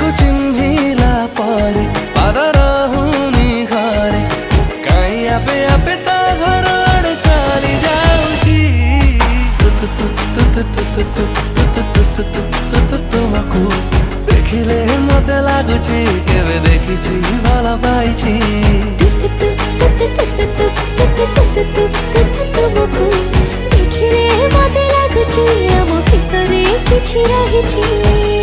तुमको चिन्हिला परे पादर हुनी घरे काई आपे आपे ता घर आड़े चली जाउची तुमको देखिले मते लागुची केबे देखिची भला पाइची तुमको देखिले मते लागुची आम भितरे किछि रहिची।